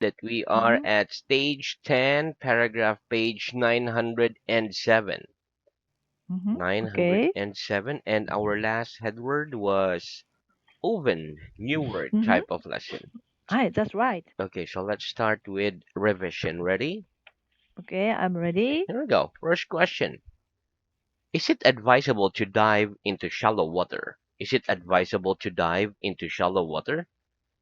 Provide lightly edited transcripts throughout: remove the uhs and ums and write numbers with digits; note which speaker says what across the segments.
Speaker 1: that we are
Speaker 2: Mm-hmm.
Speaker 1: at stage 10, paragraph page 907.
Speaker 2: Mm-hmm. Okay.
Speaker 1: 907, and our last headword was oven, new word
Speaker 2: Mm-hmm.
Speaker 1: type of lesson.
Speaker 2: Hi, that's right.
Speaker 1: Okay, so let's start with revision. Ready?
Speaker 2: Okay, I'm ready.
Speaker 1: Here we go. First question. Is it advisable to dive into shallow water? Is it advisable to dive into shallow water?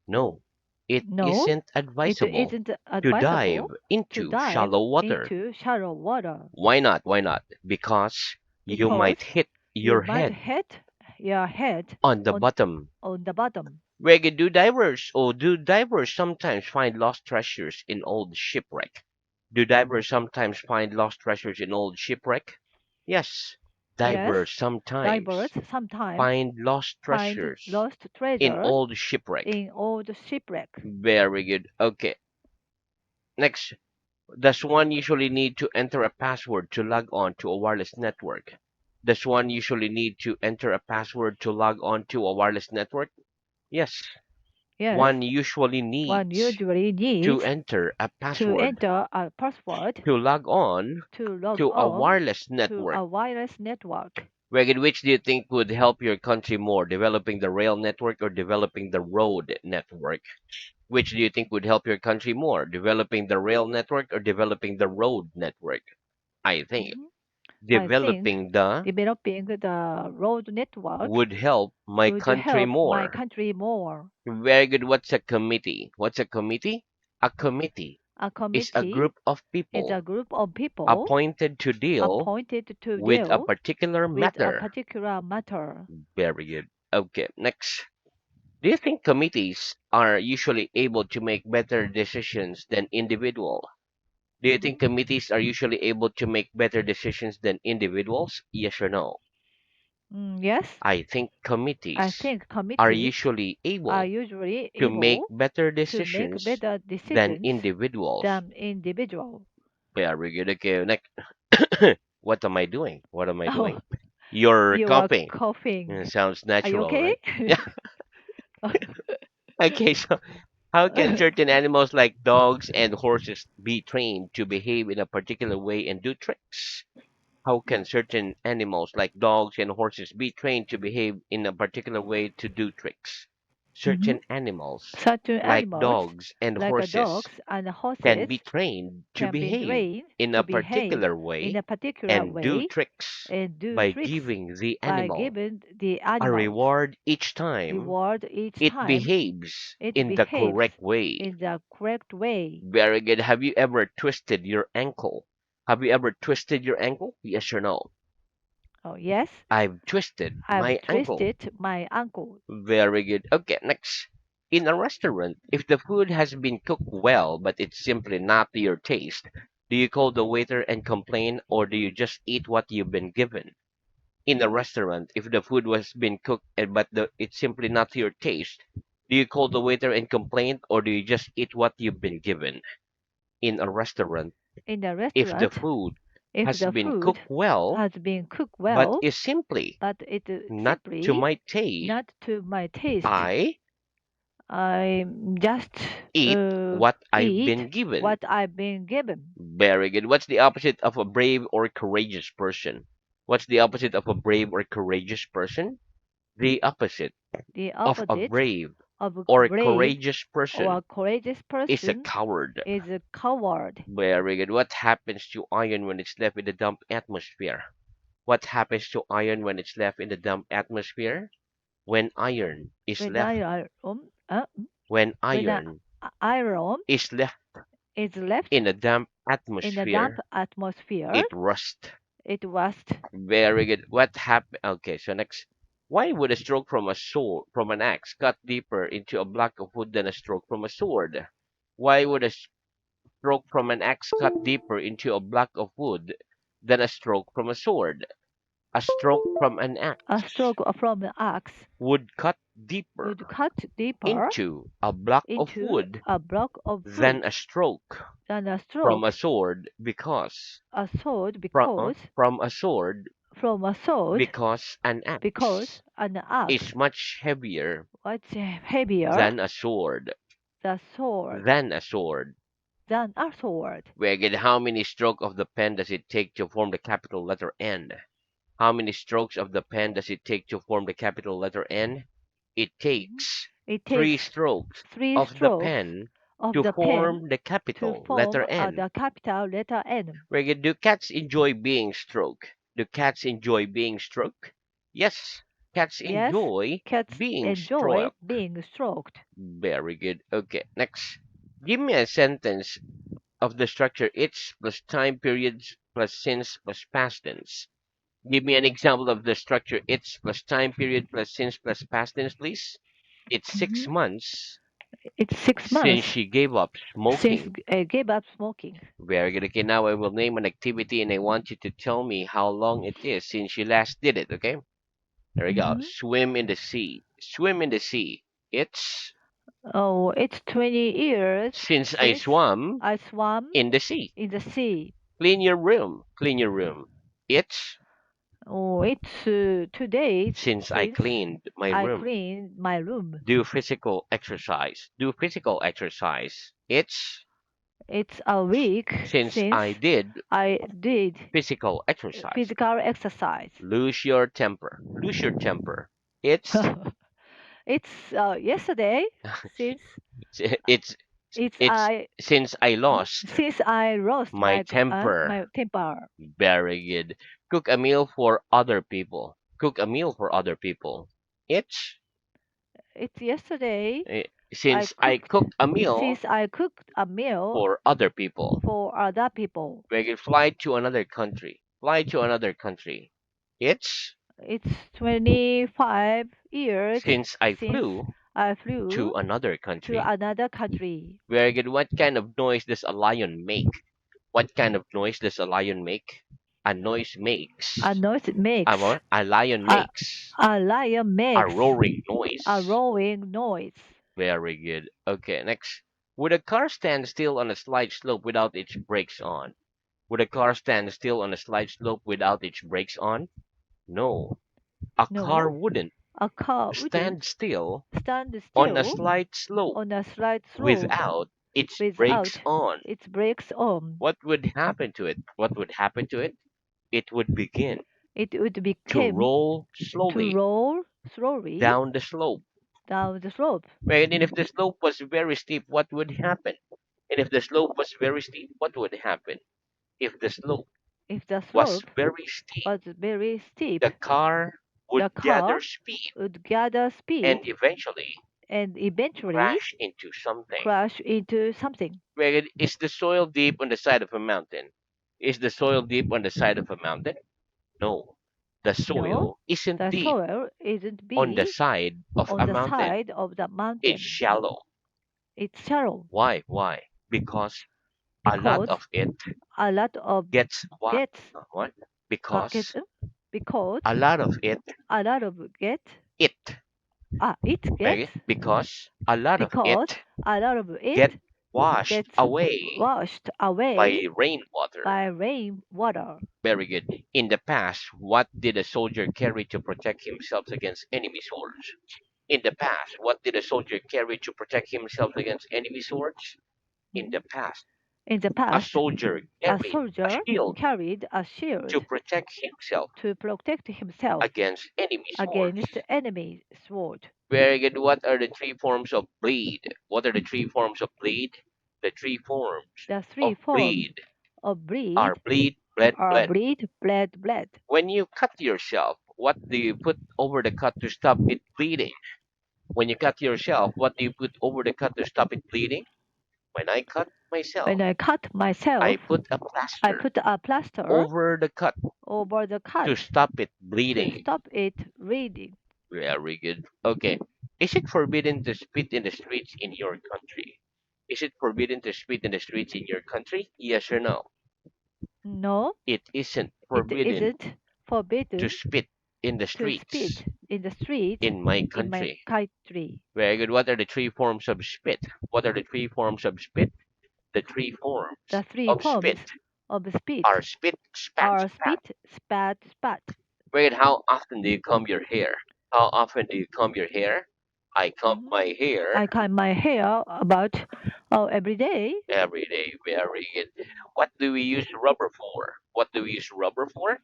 Speaker 1: No, it
Speaker 2: No,
Speaker 1: isn't
Speaker 2: it
Speaker 1: advisable
Speaker 2: isn't
Speaker 1: to dive
Speaker 2: advisable to
Speaker 1: into
Speaker 2: dive
Speaker 1: shallow water.
Speaker 2: into shallow water
Speaker 1: Why not? Why not? Because you
Speaker 2: because
Speaker 1: might hit
Speaker 2: you
Speaker 1: your
Speaker 2: might
Speaker 1: head
Speaker 2: hit your head
Speaker 1: on the
Speaker 2: on
Speaker 1: bottom.
Speaker 2: on the bottom.
Speaker 1: Where do divers sometimes find lost treasures in old shipwreck? Do divers sometimes find lost treasures in old shipwreck? Yes,
Speaker 2: Yes,
Speaker 1: divers
Speaker 2: divers
Speaker 1: sometimes
Speaker 2: sometimes
Speaker 1: find lost
Speaker 2: find
Speaker 1: treasures
Speaker 2: lost
Speaker 1: in
Speaker 2: treasure
Speaker 1: old shipwreck.
Speaker 2: in old shipwreck.
Speaker 1: Very good. Okay, next. Does one usually need to enter a password to log on to a wireless network? Does one usually need to enter a password to log on to a wireless network? Yes,
Speaker 2: Yes,
Speaker 1: one usually
Speaker 2: one
Speaker 1: needs
Speaker 2: usually
Speaker 1: to
Speaker 2: needs
Speaker 1: enter a
Speaker 2: to
Speaker 1: password
Speaker 2: enter a password
Speaker 1: to log on
Speaker 2: to log
Speaker 1: to a
Speaker 2: on
Speaker 1: wireless
Speaker 2: to
Speaker 1: network.
Speaker 2: a wireless network.
Speaker 1: Wait, which do you think would help your country more, developing the rail network or developing the road network? Which do you think would help your country more, developing the rail network or developing the road network? I think
Speaker 2: Mhm. I think
Speaker 1: developing the
Speaker 2: developing the road network
Speaker 1: would help my
Speaker 2: would
Speaker 1: country
Speaker 2: help my
Speaker 1: more.
Speaker 2: country more.
Speaker 1: Very good. What's a committee? What's a committee? A committee
Speaker 2: A
Speaker 1: is a
Speaker 2: committee
Speaker 1: group of
Speaker 2: is a
Speaker 1: people
Speaker 2: group of people
Speaker 1: appointed to deal
Speaker 2: appointed to
Speaker 1: with a
Speaker 2: deal
Speaker 1: particular
Speaker 2: with a
Speaker 1: matter.
Speaker 2: particular matter.
Speaker 1: Very good. Okay, next. Do you think committees are usually able to make better decisions than individual? Do you
Speaker 2: Mhm.
Speaker 1: think committees are usually able to make better decisions than individuals? Yes or no?
Speaker 2: Yes,
Speaker 1: I think
Speaker 2: I
Speaker 1: committees
Speaker 2: think
Speaker 1: are
Speaker 2: committees
Speaker 1: usually
Speaker 2: are
Speaker 1: able
Speaker 2: usually
Speaker 1: to make
Speaker 2: able
Speaker 1: better
Speaker 2: to make
Speaker 1: decisions
Speaker 2: better
Speaker 1: than
Speaker 2: decisions
Speaker 1: individuals.
Speaker 2: than individual.
Speaker 1: Very good. Okay, next. What am I doing? What am I
Speaker 2: Oh,
Speaker 1: doing? You're
Speaker 2: you are
Speaker 1: coughing.
Speaker 2: coughing.
Speaker 1: Sounds
Speaker 2: Are you
Speaker 1: natural,
Speaker 2: okay?
Speaker 1: right? Yeah. Okay, so how can certain animals like dogs and horses be trained to behave in a particular way and do tricks? How can certain animals like dogs and horses be trained to behave in a particular way to do tricks?
Speaker 2: Mhm.
Speaker 1: Certain animals
Speaker 2: Certain
Speaker 1: like
Speaker 2: animals,
Speaker 1: dogs and
Speaker 2: like
Speaker 1: horses
Speaker 2: dogs and
Speaker 1: can
Speaker 2: horses,
Speaker 1: be trained to
Speaker 2: can be
Speaker 1: behave
Speaker 2: trained
Speaker 1: in
Speaker 2: to
Speaker 1: a
Speaker 2: behave
Speaker 1: particular
Speaker 2: in
Speaker 1: way
Speaker 2: a particular
Speaker 1: and do
Speaker 2: way
Speaker 1: tricks
Speaker 2: and do
Speaker 1: by
Speaker 2: tricks
Speaker 1: giving the
Speaker 2: by
Speaker 1: animal
Speaker 2: giving the
Speaker 1: a
Speaker 2: animals
Speaker 1: reward each time
Speaker 2: reward each
Speaker 1: it
Speaker 2: time
Speaker 1: behaves
Speaker 2: it
Speaker 1: in the
Speaker 2: behaves
Speaker 1: correct way.
Speaker 2: in the correct way.
Speaker 1: Very good. Have you ever twisted your ankle? Have you ever twisted your ankle? Yes or no?
Speaker 2: Oh, yes,
Speaker 1: I've twisted
Speaker 2: I've
Speaker 1: my ankle.
Speaker 2: twisted my ankle.
Speaker 1: Very good. Okay, next. In a restaurant, if the food has been cooked well, but it's simply not to your taste, do you call the waiter and complain, or do you just eat what you've been given? In a restaurant, if the food was been cooked it's simply not to your taste, do you call the waiter and complain, or do you just eat what you've been given? In a restaurant,
Speaker 2: In the
Speaker 1: if the
Speaker 2: restaurant,
Speaker 1: food
Speaker 2: if
Speaker 1: has
Speaker 2: the
Speaker 1: been
Speaker 2: food
Speaker 1: cooked well,
Speaker 2: has been cooked
Speaker 1: but
Speaker 2: well,
Speaker 1: is simply
Speaker 2: but it
Speaker 1: not to
Speaker 2: simply
Speaker 1: my taste,
Speaker 2: not to my taste,
Speaker 1: I
Speaker 2: I just
Speaker 1: eat
Speaker 2: uh,
Speaker 1: what I've
Speaker 2: eat
Speaker 1: been given.
Speaker 2: what I've been given.
Speaker 1: Very good. What's the opposite of a brave or courageous person? What's the opposite of a brave or courageous person? The opposite
Speaker 2: The
Speaker 1: of a
Speaker 2: opposite
Speaker 1: brave
Speaker 2: of a
Speaker 1: or
Speaker 2: brave
Speaker 1: courageous
Speaker 2: or a
Speaker 1: person
Speaker 2: courageous
Speaker 1: is a
Speaker 2: person
Speaker 1: coward.
Speaker 2: is a coward.
Speaker 1: Very good. What happens to iron when it's left in the damp atmosphere? What happens to iron when it's left in the damp atmosphere? When iron is
Speaker 2: When
Speaker 1: left,
Speaker 2: when
Speaker 1: when
Speaker 2: a
Speaker 1: iron
Speaker 2: iron
Speaker 1: is left
Speaker 2: is left
Speaker 1: in a damp
Speaker 2: in a damp
Speaker 1: atmosphere,
Speaker 2: atmosphere,
Speaker 1: it rusts.
Speaker 2: it rusts.
Speaker 1: Very good. What happened? Okay, so next. Why would a stroke from a sword, from an axe, cut deeper into a block of wood than a stroke from a sword? Why would a stroke from an axe cut deeper into a block of wood than a stroke from a sword? A stroke from an
Speaker 2: A
Speaker 1: axe
Speaker 2: stroke from an axe
Speaker 1: would cut
Speaker 2: would
Speaker 1: deeper
Speaker 2: cut deeper
Speaker 1: into a block of
Speaker 2: into
Speaker 1: wood
Speaker 2: a block of
Speaker 1: than a
Speaker 2: wood
Speaker 1: stroke
Speaker 2: than a
Speaker 1: from a
Speaker 2: stroke
Speaker 1: sword because
Speaker 2: a sword because
Speaker 1: from a sword
Speaker 2: from a sword
Speaker 1: because an
Speaker 2: because
Speaker 1: axe
Speaker 2: an axe
Speaker 1: is much heavier
Speaker 2: was heavier
Speaker 1: than a sword.
Speaker 2: the sword,
Speaker 1: than a sword.
Speaker 2: than a sword.
Speaker 1: Very good. How many strokes of the pen does it take to form the capital letter N? How many strokes of the pen does it take to form the capital letter N? It
Speaker 2: Mhm.
Speaker 1: takes
Speaker 2: It
Speaker 1: three
Speaker 2: takes
Speaker 1: strokes
Speaker 2: three
Speaker 1: of the
Speaker 2: strokes
Speaker 1: pen
Speaker 2: of
Speaker 1: to
Speaker 2: the pen
Speaker 1: form the
Speaker 2: to
Speaker 1: capital letter
Speaker 2: form
Speaker 1: N.
Speaker 2: the capital letter N.
Speaker 1: Very good. Do cats enjoy being stroked? Do cats enjoy being stroked? Yes, cats
Speaker 2: Yes,
Speaker 1: enjoy
Speaker 2: cats
Speaker 1: being
Speaker 2: enjoy
Speaker 1: stroked.
Speaker 2: being stroked.
Speaker 1: Very good. Okay, next. Give me a sentence of the structure it's plus time periods plus since plus past tense. Give me an example of the structure it's plus time period plus since plus past tense, please. It's six
Speaker 2: Mhm.
Speaker 1: months
Speaker 2: It's 6 months
Speaker 1: since she gave up
Speaker 2: since
Speaker 1: smoking.
Speaker 2: I gave up smoking.
Speaker 1: Very good. Okay, now I will name an activity and I want you to tell me how long it is since you last did it, okay? There we go.
Speaker 2: Hmm.
Speaker 1: Swim in the sea. Swim in the sea. It's
Speaker 2: Oh, it's 20 years
Speaker 1: since I
Speaker 2: since
Speaker 1: swam
Speaker 2: I swam
Speaker 1: in the sea.
Speaker 2: in the sea.
Speaker 1: Clean your room. Clean your room. It's
Speaker 2: Oh, it's 2 days
Speaker 1: since I
Speaker 2: since
Speaker 1: cleaned my
Speaker 2: I
Speaker 1: room.
Speaker 2: cleaned my room.
Speaker 1: Do physical exercise. Do physical exercise. It's
Speaker 2: It's a week
Speaker 1: since
Speaker 2: since
Speaker 1: I did
Speaker 2: I did
Speaker 1: physical exercise.
Speaker 2: physical exercise.
Speaker 1: Lose your temper. Lose your temper. It's
Speaker 2: It's yesterday since
Speaker 1: it's
Speaker 2: it's
Speaker 1: it's
Speaker 2: I
Speaker 1: since I lost
Speaker 2: since I lost
Speaker 1: my temper.
Speaker 2: my temper.
Speaker 1: Very good. Cook a meal for other people. Cook a meal for other people. It's
Speaker 2: It's yesterday
Speaker 1: eh,
Speaker 2: I
Speaker 1: since I
Speaker 2: cooked
Speaker 1: cooked a meal
Speaker 2: since I cooked a meal
Speaker 1: for other people.
Speaker 2: for other people.
Speaker 1: We can fly to another country. Fly to another country. It's
Speaker 2: It's 25 years
Speaker 1: since I
Speaker 2: since
Speaker 1: flew
Speaker 2: I
Speaker 1: to
Speaker 2: flew
Speaker 1: another
Speaker 2: to
Speaker 1: country.
Speaker 2: another country.
Speaker 1: Very good. What kind of noise does a lion make? What kind of noise does a lion make? A noise
Speaker 2: A
Speaker 1: makes.
Speaker 2: noise makes
Speaker 1: A lion
Speaker 2: a,
Speaker 1: makes
Speaker 2: a lion
Speaker 1: a
Speaker 2: makes
Speaker 1: roaring
Speaker 2: a
Speaker 1: noise.
Speaker 2: roaring noise.
Speaker 1: Very good. Okay, next. Would a car stand still on a slight slope without its brakes on? Would a car stand still on a slight slope without its brakes on? No. A car
Speaker 2: No,
Speaker 1: wouldn't
Speaker 2: a car
Speaker 1: stand
Speaker 2: wouldn't
Speaker 1: still
Speaker 2: stand
Speaker 1: on a
Speaker 2: still
Speaker 1: slight slope
Speaker 2: on a slight slope
Speaker 1: without its brakes
Speaker 2: without
Speaker 1: on.
Speaker 2: its brakes on.
Speaker 1: What would happen to it? What would happen to it? It would begin
Speaker 2: It would
Speaker 1: to
Speaker 2: become
Speaker 1: roll
Speaker 2: to
Speaker 1: slowly
Speaker 2: roll slowly
Speaker 1: down the slope.
Speaker 2: down the slope.
Speaker 1: Right? And if the slope was very steep, what would happen? And if the slope was very steep, what would happen? If the slope
Speaker 2: If the
Speaker 1: was
Speaker 2: slope
Speaker 1: very steep,
Speaker 2: was very steep,
Speaker 1: the car
Speaker 2: the
Speaker 1: would gather
Speaker 2: car
Speaker 1: speed
Speaker 2: would gather
Speaker 1: and
Speaker 2: speed
Speaker 1: eventually
Speaker 2: and eventually
Speaker 1: crash into something.
Speaker 2: crash into something.
Speaker 1: Right? Is the soil deep on the side of a mountain? Is the soil deep on the side of a mountain? No. The
Speaker 2: No,
Speaker 1: soil isn't
Speaker 2: the
Speaker 1: deep
Speaker 2: soil isn't
Speaker 1: on the
Speaker 2: big
Speaker 1: side of
Speaker 2: on
Speaker 1: a
Speaker 2: the
Speaker 1: mountain.
Speaker 2: side of the
Speaker 1: It's
Speaker 2: mountain.
Speaker 1: shallow.
Speaker 2: It's shallow
Speaker 1: Why? Why? Because a lot
Speaker 2: because
Speaker 1: of it
Speaker 2: a lot of
Speaker 1: gets what?
Speaker 2: gets
Speaker 1: What?
Speaker 2: get
Speaker 1: Because
Speaker 2: because
Speaker 1: a lot of it,
Speaker 2: a lot of get
Speaker 1: it,
Speaker 2: it gets
Speaker 1: okay? Because a lot of
Speaker 2: because
Speaker 1: it
Speaker 2: a lot of
Speaker 1: get
Speaker 2: it
Speaker 1: washed
Speaker 2: gets
Speaker 1: away
Speaker 2: washed away
Speaker 1: by rainwater.
Speaker 2: by rainwater.
Speaker 1: Very good. In the past, what did a soldier carry to protect himself against enemy swords? In the past, what did a soldier carry to protect himself against enemy swords? In
Speaker 2: Mhm.
Speaker 1: the past,
Speaker 2: In the
Speaker 1: a
Speaker 2: past,
Speaker 1: soldier
Speaker 2: a
Speaker 1: carried a
Speaker 2: soldier
Speaker 1: shield
Speaker 2: carried a
Speaker 1: to
Speaker 2: shield
Speaker 1: protect himself
Speaker 2: to protect himself
Speaker 1: against enemy swords.
Speaker 2: against enemy sword.
Speaker 1: Very good. What are the three forms of bleed? What are the three forms of bleed? The three forms
Speaker 2: The three
Speaker 1: of
Speaker 2: forms
Speaker 1: bleed
Speaker 2: of
Speaker 1: are
Speaker 2: bleed
Speaker 1: bleed, bled,
Speaker 2: are
Speaker 1: bled.
Speaker 2: bleed, bled, bled.
Speaker 1: When you cut yourself, what do you put over the cut to stop it bleeding? When you cut yourself, what do you put over the cut to stop it bleeding? When I cut myself,
Speaker 2: When I cut
Speaker 1: I
Speaker 2: myself,
Speaker 1: put a
Speaker 2: I
Speaker 1: plaster
Speaker 2: put a plaster
Speaker 1: over the cut
Speaker 2: over the cut
Speaker 1: to stop it
Speaker 2: to
Speaker 1: bleeding.
Speaker 2: stop it bleeding.
Speaker 1: Very good. Okay. Is it forbidden to spit in the streets in your country? Is it forbidden to spit in the streets in your country? Yes or no?
Speaker 2: No,
Speaker 1: It isn't
Speaker 2: it
Speaker 1: forbidden
Speaker 2: isn't
Speaker 1: to
Speaker 2: forbidden
Speaker 1: spit in the
Speaker 2: to
Speaker 1: streets
Speaker 2: spit in the street
Speaker 1: in my
Speaker 2: in my
Speaker 1: country.
Speaker 2: country.
Speaker 1: Very good. What are the three forms of spit? What are the three forms of spit? The three forms
Speaker 2: The three
Speaker 1: of spit
Speaker 2: forms of spit
Speaker 1: are spit, spat,
Speaker 2: are
Speaker 1: spat.
Speaker 2: spit, spat, spat.
Speaker 1: Wait, how often do you comb your hair? How often do you comb your hair? I comb
Speaker 2: hmm
Speaker 1: my hair
Speaker 2: I cut my hair about every day.
Speaker 1: every day. Very good. What do we use rubber for? What do we use rubber for?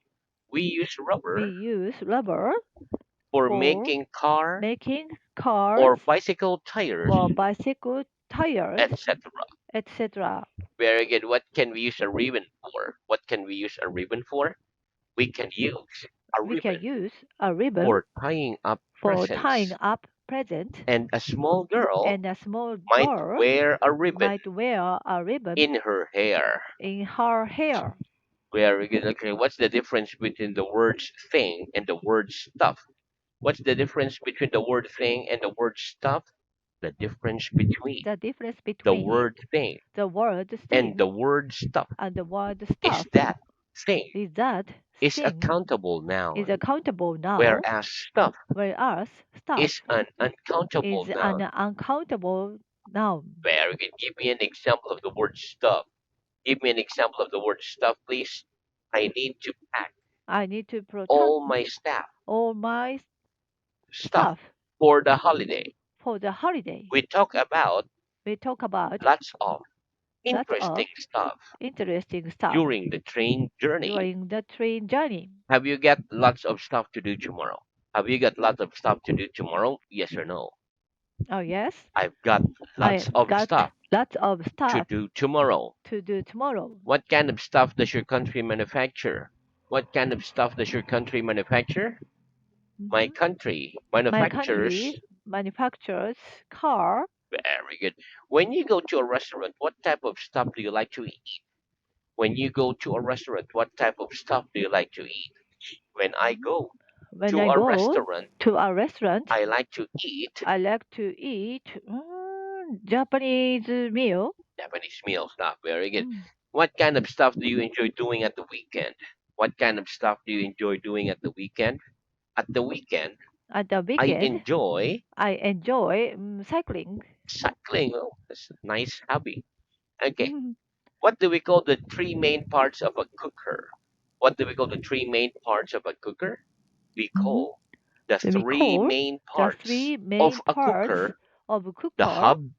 Speaker 1: We use
Speaker 2: We
Speaker 1: rubber
Speaker 2: use rubber
Speaker 1: for
Speaker 2: for
Speaker 1: making car
Speaker 2: making cars
Speaker 1: or bicycle tires,
Speaker 2: or bicycle tires,
Speaker 1: etc.
Speaker 2: etc.
Speaker 1: Very good. What can we use a ribbon for? What can we use a ribbon for? We can use a
Speaker 2: We can
Speaker 1: ribbon
Speaker 2: use a ribbon
Speaker 1: for tying up
Speaker 2: for tying
Speaker 1: presents.
Speaker 2: up present,
Speaker 1: And a small girl
Speaker 2: and a small
Speaker 1: might
Speaker 2: girl
Speaker 1: wear a ribbon
Speaker 2: might wear a ribbon
Speaker 1: in her hair.
Speaker 2: in her hair.
Speaker 1: Very good. Okay, what's the difference between the words thing and the word stuff? What's the difference between the word thing and the word stuff? The difference between
Speaker 2: The difference
Speaker 1: the
Speaker 2: between
Speaker 1: word thing
Speaker 2: the word
Speaker 1: and the
Speaker 2: thing
Speaker 1: word stuff
Speaker 2: and the word
Speaker 1: is
Speaker 2: stuff
Speaker 1: that thing
Speaker 2: is that
Speaker 1: is a
Speaker 2: thing
Speaker 1: countable
Speaker 2: is
Speaker 1: noun,
Speaker 2: a countable noun,
Speaker 1: whereas stuff
Speaker 2: whereas stuff
Speaker 1: is an uncountable
Speaker 2: is
Speaker 1: noun.
Speaker 2: an uncountable noun.
Speaker 1: Very good. Give me an example of the word stuff. Give me an example of the word stuff, please. I need to pack
Speaker 2: I need to protect
Speaker 1: all my staff
Speaker 2: all my
Speaker 1: stuff
Speaker 2: stuff
Speaker 1: for the holiday.
Speaker 2: for the holiday.
Speaker 1: We talk about
Speaker 2: We talk about
Speaker 1: lots of
Speaker 2: lots
Speaker 1: interesting
Speaker 2: of
Speaker 1: stuff
Speaker 2: interesting stuff
Speaker 1: during the train journey.
Speaker 2: during the train journey.
Speaker 1: Have you got lots of stuff to do tomorrow? Have you got lots of stuff to do tomorrow? Yes or no?
Speaker 2: Oh, yes,
Speaker 1: I've got lots
Speaker 2: I've
Speaker 1: of
Speaker 2: got
Speaker 1: stuff
Speaker 2: lots of
Speaker 1: to
Speaker 2: stuff
Speaker 1: do tomorrow.
Speaker 2: to do tomorrow.
Speaker 1: What kind of stuff does your country manufacture? What kind of stuff does your country manufacture? My
Speaker 2: hmm
Speaker 1: country
Speaker 2: My
Speaker 1: manufactures.
Speaker 2: country manufactures car.
Speaker 1: Very good. When you go to a restaurant, what type of stuff do you like to eat? When you go to a restaurant, what type of stuff do you like to eat? When I
Speaker 2: Mhm.
Speaker 1: go
Speaker 2: When
Speaker 1: to
Speaker 2: I
Speaker 1: a
Speaker 2: go
Speaker 1: restaurant,
Speaker 2: to a restaurant,
Speaker 1: I like to eat
Speaker 2: I like to eat Japanese meal.
Speaker 1: Japanese meal stuff. Very good.
Speaker 2: Mm.
Speaker 1: What kind of stuff do you enjoy doing at the weekend? What kind of stuff do you enjoy doing at the weekend? At the weekend,
Speaker 2: At the
Speaker 1: I
Speaker 2: weekend,
Speaker 1: enjoy
Speaker 2: I enjoy cycling.
Speaker 1: cycling. Oh, that's a nice hobby. Okay.
Speaker 2: Mhm.
Speaker 1: What do we call the three main parts of a cooker? What do we call the three main parts of a cooker? We
Speaker 2: Mhm.
Speaker 1: call the
Speaker 2: We
Speaker 1: three
Speaker 2: call
Speaker 1: main
Speaker 2: the
Speaker 1: parts
Speaker 2: three
Speaker 1: of
Speaker 2: main
Speaker 1: a
Speaker 2: parts
Speaker 1: cooker:
Speaker 2: of a
Speaker 1: the
Speaker 2: cooker:
Speaker 1: hub,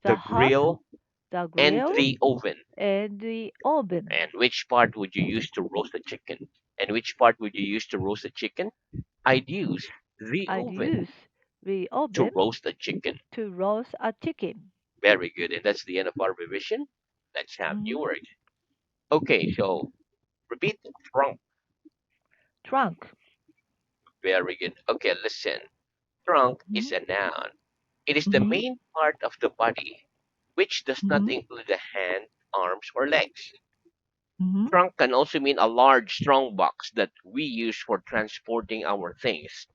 Speaker 2: the
Speaker 1: the
Speaker 2: hub,
Speaker 1: grill,
Speaker 2: the
Speaker 1: and
Speaker 2: grill,
Speaker 1: the oven.
Speaker 2: and the oven.
Speaker 1: And which part would you use to roast a chicken? And which part would you use to roast a chicken? I'd use the
Speaker 2: I'd
Speaker 1: oven
Speaker 2: use the
Speaker 1: to
Speaker 2: oven
Speaker 1: roast a chicken.
Speaker 2: to roast a chicken.
Speaker 1: Very good. And that's the end of our revision. Let's have new
Speaker 2: Mhm.
Speaker 1: word. Okay, so repeat trunk.
Speaker 2: Trunk.
Speaker 1: Very good. Okay, listen. Trunk is
Speaker 2: Mhm.
Speaker 1: a noun. It is the
Speaker 2: Mhm.
Speaker 1: main part of the body, which does not
Speaker 2: Mhm.
Speaker 1: include the hand, arms, or legs.
Speaker 2: Mhm.
Speaker 1: Trunk can also mean a large, strong box that we use for transporting our things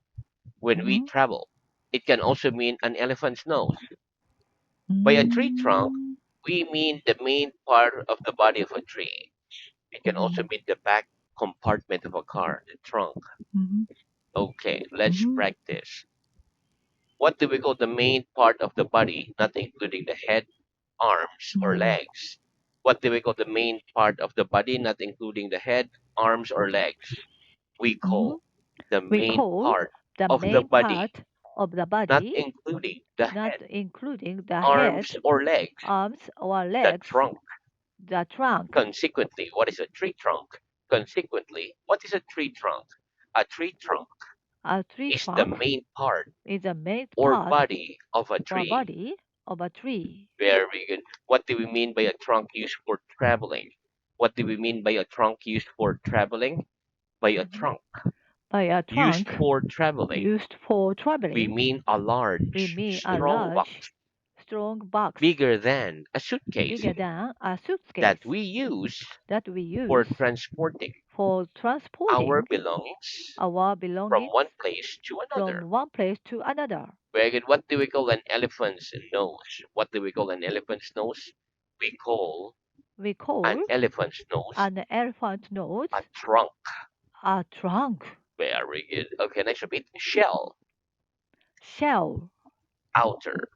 Speaker 1: when we
Speaker 2: Mhm.
Speaker 1: travel. It can also mean an elephant's nose. By a tree trunk,
Speaker 2: Mhm.
Speaker 1: we mean the main part of the body of a tree. It can also
Speaker 2: Mhm.
Speaker 1: mean the back compartment of a car, the trunk.
Speaker 2: Mhm.
Speaker 1: Okay, let's
Speaker 2: Mhm.
Speaker 1: practice. What do we call the main part of the body, not including the head, arms, or
Speaker 2: Mhm.
Speaker 1: legs? What do we call the main part of the body, not including the head, arms, or legs? We
Speaker 2: Mhm.
Speaker 1: call the
Speaker 2: We
Speaker 1: main
Speaker 2: call
Speaker 1: part
Speaker 2: the
Speaker 1: of the
Speaker 2: main
Speaker 1: body,
Speaker 2: part of the
Speaker 1: not
Speaker 2: body,
Speaker 1: including the
Speaker 2: not
Speaker 1: head,
Speaker 2: including the
Speaker 1: arms,
Speaker 2: head,
Speaker 1: or legs,
Speaker 2: arms, or
Speaker 1: the
Speaker 2: legs,
Speaker 1: trunk.
Speaker 2: the trunk.
Speaker 1: Consequently, what is a tree trunk? Consequently, what is a tree trunk? A tree trunk
Speaker 2: A tree
Speaker 1: is the
Speaker 2: trunk
Speaker 1: main part
Speaker 2: is the main
Speaker 1: or
Speaker 2: part
Speaker 1: body of a
Speaker 2: or
Speaker 1: tree.
Speaker 2: body of a tree.
Speaker 1: Very good. What do we mean by a trunk used for traveling? What do we mean by a trunk used for traveling? By a
Speaker 2: Mhm.
Speaker 1: trunk
Speaker 2: By a
Speaker 1: used
Speaker 2: trunk
Speaker 1: for traveling,
Speaker 2: used for
Speaker 1: we
Speaker 2: traveling,
Speaker 1: mean a
Speaker 2: we
Speaker 1: large,
Speaker 2: mean a
Speaker 1: strong
Speaker 2: large,
Speaker 1: box,
Speaker 2: strong box
Speaker 1: bigger than a suitcase
Speaker 2: bigger than a
Speaker 1: that
Speaker 2: suitcase
Speaker 1: we use
Speaker 2: that we
Speaker 1: for
Speaker 2: use
Speaker 1: transporting
Speaker 2: for
Speaker 1: our
Speaker 2: transporting
Speaker 1: belongings
Speaker 2: our
Speaker 1: from
Speaker 2: belongings
Speaker 1: one place to another.
Speaker 2: from one place to another.
Speaker 1: Very good. What do we call an elephant's nose? What do we call an elephant's nose? We call
Speaker 2: We call
Speaker 1: an elephant's nose
Speaker 2: an elephant nose
Speaker 1: a trunk.
Speaker 2: a trunk.
Speaker 1: Very good. Okay, next repeat. Shell,
Speaker 2: Shell,
Speaker 1: outer.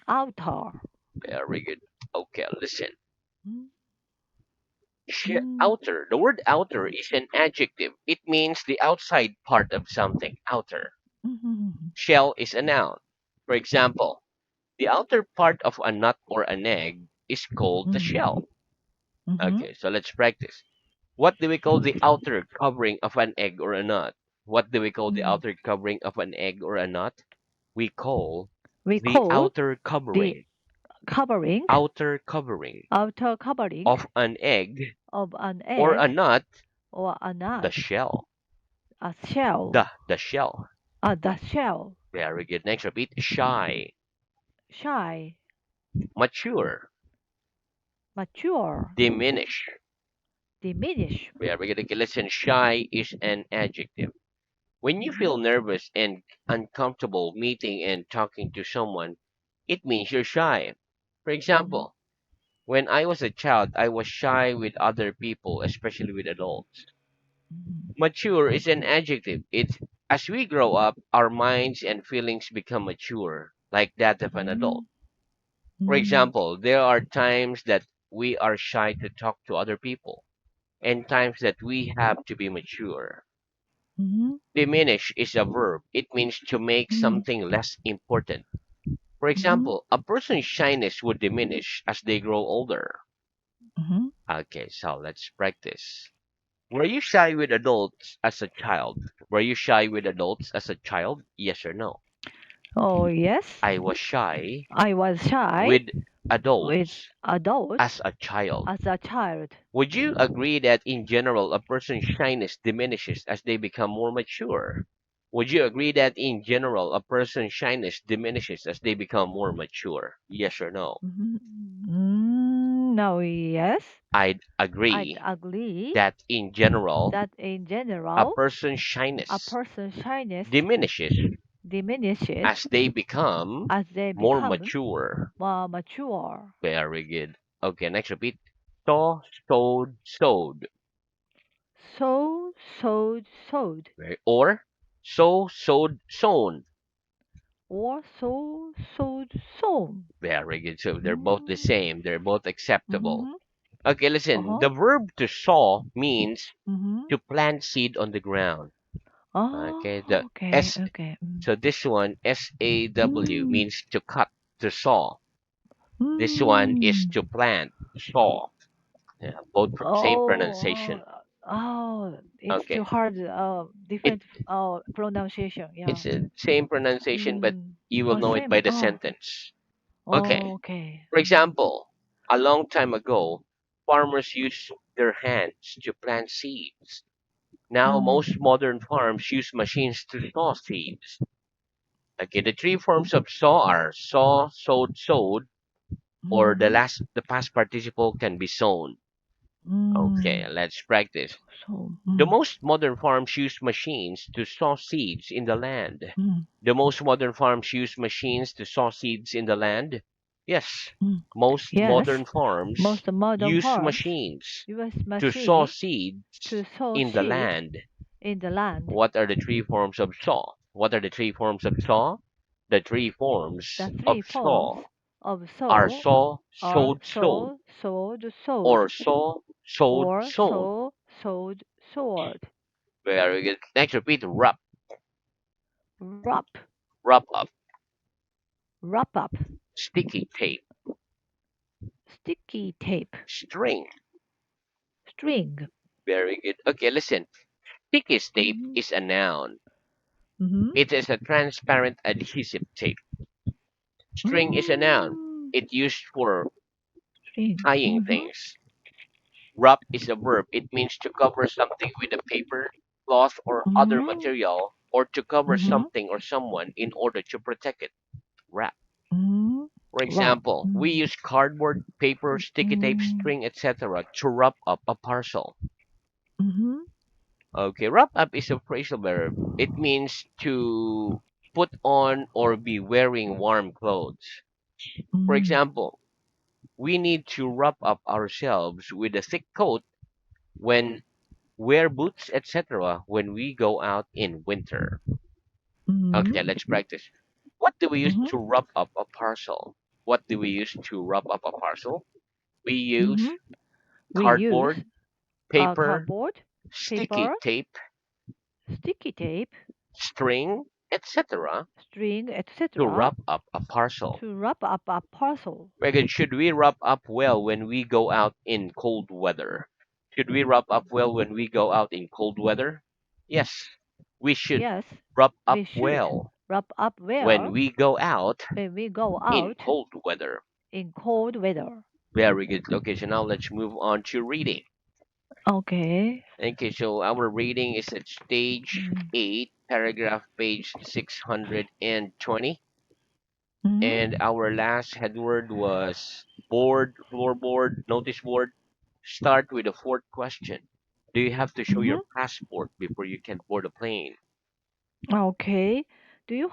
Speaker 2: outer.
Speaker 1: Very good. Okay, listen.
Speaker 2: Mm, mm,
Speaker 1: Outer. The word outer is an adjective. It means the outside part of something. Outer.
Speaker 2: mhm,
Speaker 1: Shell is a noun. For example, the outer part of a nut or an egg is called the
Speaker 2: Mm.
Speaker 1: shell.
Speaker 2: Mhm.
Speaker 1: Okay, so let's practice. What do we call the outer covering of an egg or a nut? What do we call the
Speaker 2: Mm.
Speaker 1: outer covering of an egg or a nut? We call
Speaker 2: We
Speaker 1: the
Speaker 2: call
Speaker 1: outer
Speaker 2: the
Speaker 1: covering,
Speaker 2: covering,
Speaker 1: outer covering
Speaker 2: outer covering
Speaker 1: of an egg
Speaker 2: of an
Speaker 1: or a
Speaker 2: egg
Speaker 1: nut,
Speaker 2: or a
Speaker 1: the
Speaker 2: nut,
Speaker 1: shell.
Speaker 2: a shell,
Speaker 1: The shell.
Speaker 2: the shell,
Speaker 1: Very good. Next, repeat. Shy,
Speaker 2: shy,
Speaker 1: mature,
Speaker 2: mature,
Speaker 1: diminish.
Speaker 2: diminish.
Speaker 1: Very good. Okay, listen. Shy is an adjective. When you feel nervous and uncomfortable meeting and talking to someone, it means you're shy. For
Speaker 2: Mhm.
Speaker 1: example, when I was a child, I was shy with other people, especially with adults.
Speaker 2: Mhm.
Speaker 1: Mature is an adjective. It's as we grow up, our minds and feelings become mature, like that of an adult.
Speaker 2: Mhm.
Speaker 1: For
Speaker 2: Mhm.
Speaker 1: example, there are times that we are shy to talk to other people, and times that we have to be mature.
Speaker 2: Mhm.
Speaker 1: Diminish is a verb. It means to make
Speaker 2: Mhm.
Speaker 1: something less important. For
Speaker 2: Mhm.
Speaker 1: example, a person's shyness would diminish as they grow older.
Speaker 2: Mhm.
Speaker 1: Okay, so let's practice. Were you shy with adults as a child? Were you shy with adults as a child? Yes or no?
Speaker 2: Oh, yes.
Speaker 1: I was shy
Speaker 2: I was shy
Speaker 1: with
Speaker 2: with
Speaker 1: adults as
Speaker 2: adults
Speaker 1: a child.
Speaker 2: as a child.
Speaker 1: Would you agree that in general a person's shyness diminishes as they become more mature? Would you agree that in general a person's shyness diminishes as they become more mature? Yes or no?
Speaker 2: Mhm. No, yes.
Speaker 1: I'd
Speaker 2: I'd
Speaker 1: agree
Speaker 2: agree
Speaker 1: that in general
Speaker 2: that in
Speaker 1: a
Speaker 2: general,
Speaker 1: person's
Speaker 2: a
Speaker 1: shyness
Speaker 2: person's shyness
Speaker 1: diminishes
Speaker 2: diminishes
Speaker 1: as they become
Speaker 2: as they
Speaker 1: more
Speaker 2: become
Speaker 1: mature.
Speaker 2: more mature.
Speaker 1: Very good. Okay, next repeat. Saw, sewed, sewed.
Speaker 2: So, sewed, sewed,
Speaker 1: Or sew, sewed, sewn.
Speaker 2: or so, sewed, sewn.
Speaker 1: Very good. So they're both the
Speaker 2: Mm.
Speaker 1: same. They're both acceptable.
Speaker 2: Mhm.
Speaker 1: Okay, listen.
Speaker 2: Uh-huh.
Speaker 1: The verb to sow means
Speaker 2: Mhm.
Speaker 1: to plant seed on the ground. Okay,
Speaker 2: Oh,
Speaker 1: the
Speaker 2: okay,
Speaker 1: S.
Speaker 2: okay. Mm.
Speaker 1: So this one, SAW,
Speaker 2: Mm.
Speaker 1: means to cut, to saw. This one is
Speaker 2: Mm.
Speaker 1: to plant, saw. Yeah, both same
Speaker 2: Oh,
Speaker 1: pronunciation.
Speaker 2: it's too
Speaker 1: Okay,
Speaker 2: hard.
Speaker 1: it
Speaker 2: Different pronunciation. Yeah.
Speaker 1: it's the same pronunciation, but
Speaker 2: Mm.
Speaker 1: you will
Speaker 2: Oh,
Speaker 1: know it
Speaker 2: same.
Speaker 1: by the
Speaker 2: Oh,
Speaker 1: sentence. Okay,
Speaker 2: oh, okay.
Speaker 1: for example, a long time ago, farmers used their hands to plant seeds. Now,
Speaker 2: Mm.
Speaker 1: most modern farms use machines to sow seeds. Okay, the three forms of sow are saw, sowed, sowed, or
Speaker 2: Mm.
Speaker 1: the past participle can be sown. Okay,
Speaker 2: Mm.
Speaker 1: let's practice.
Speaker 2: So.
Speaker 1: The
Speaker 2: Mm.
Speaker 1: most modern farms use machines to sow seeds in the land.
Speaker 2: Mm.
Speaker 1: The most modern farms use machines to sow seeds in the land. Yes,
Speaker 2: Mm.
Speaker 1: most
Speaker 2: Yes.
Speaker 1: modern farms
Speaker 2: Most modern
Speaker 1: use
Speaker 2: farms
Speaker 1: machines
Speaker 2: use
Speaker 1: to sow
Speaker 2: machine
Speaker 1: seeds
Speaker 2: to sow
Speaker 1: in the
Speaker 2: seed
Speaker 1: land.
Speaker 2: in the land.
Speaker 1: What are the three forms of saw? What are the three forms of saw? The three forms
Speaker 2: The three
Speaker 1: of
Speaker 2: forms
Speaker 1: saw
Speaker 2: of
Speaker 1: are
Speaker 2: sow
Speaker 1: saw,
Speaker 2: are
Speaker 1: sowed, sowed,
Speaker 2: sow, sowed, sowed,
Speaker 1: or saw, sowed,
Speaker 2: or
Speaker 1: sown.
Speaker 2: sow, sowed, sowed.
Speaker 1: Very good. Next, repeat. Wrap,
Speaker 2: Wrap,
Speaker 1: wrap up,
Speaker 2: wrap up.
Speaker 1: sticky tape,
Speaker 2: Sticky tape,
Speaker 1: string.
Speaker 2: string.
Speaker 1: Very good. Okay, listen. Sticky tape
Speaker 2: Mm-hmm.
Speaker 1: is a noun.
Speaker 2: Mm-hmm.
Speaker 1: It is a transparent adhesive tape. String is a noun.
Speaker 2: Mm,
Speaker 1: It used for
Speaker 2: string.
Speaker 1: tying
Speaker 2: Mm-hmm.
Speaker 1: things. Wrap is a verb. It means to cover something with a paper, cloth, or other
Speaker 2: Mm-hmm.
Speaker 1: material, or to cover
Speaker 2: Mm-hmm.
Speaker 1: something or someone in order to protect it. Wrap.
Speaker 2: Mm-hmm.
Speaker 1: For
Speaker 2: Wrap.
Speaker 1: example, we
Speaker 2: Mm.
Speaker 1: use cardboard, paper, sticky tape,
Speaker 2: Mm.
Speaker 1: string, etc. to wrap up a parcel.
Speaker 2: Mm-hmm.
Speaker 1: Okay, wrap up is a phrasal verb. It means to put on or be wearing warm clothes. For
Speaker 2: Mm.
Speaker 1: example, we need to wrap up ourselves with a thick coat when wear boots, etc. when we go out in winter.
Speaker 2: Mm-hmm.
Speaker 1: Okay, let's practice. What do we use
Speaker 2: Mm-hmm.
Speaker 1: to wrap up a parcel? What do we use to wrap up a parcel? We use
Speaker 2: Mm-hmm. We use
Speaker 1: cardboard, paper,
Speaker 2: cardboard,
Speaker 1: sticky
Speaker 2: paper,
Speaker 1: tape,
Speaker 2: sticky tape,
Speaker 1: string, etc.
Speaker 2: string,
Speaker 1: to
Speaker 2: etc.
Speaker 1: wrap up a parcel.
Speaker 2: to wrap up a parcel.
Speaker 1: Very good. Should we wrap up well when we go out in cold weather? Should we wrap up well when we go out in cold weather? Yes, we should
Speaker 2: Yes,
Speaker 1: wrap up
Speaker 2: we should
Speaker 1: well
Speaker 2: wrap up
Speaker 1: when
Speaker 2: well
Speaker 1: we go out
Speaker 2: when we go
Speaker 1: in
Speaker 2: out
Speaker 1: cold weather.
Speaker 2: in cold weather.
Speaker 1: Very good. Okay, so now let's move on to reading.
Speaker 2: Okay.
Speaker 1: Okay, so our reading is at stage
Speaker 2: Mm.
Speaker 1: 8, paragraph page 620.
Speaker 2: Mhm.
Speaker 1: And our last headword was board, floorboard, notice board. Start with the fourth question. Do you have to show your
Speaker 2: Mhm.
Speaker 1: passport before you can board a plane?
Speaker 2: Okay.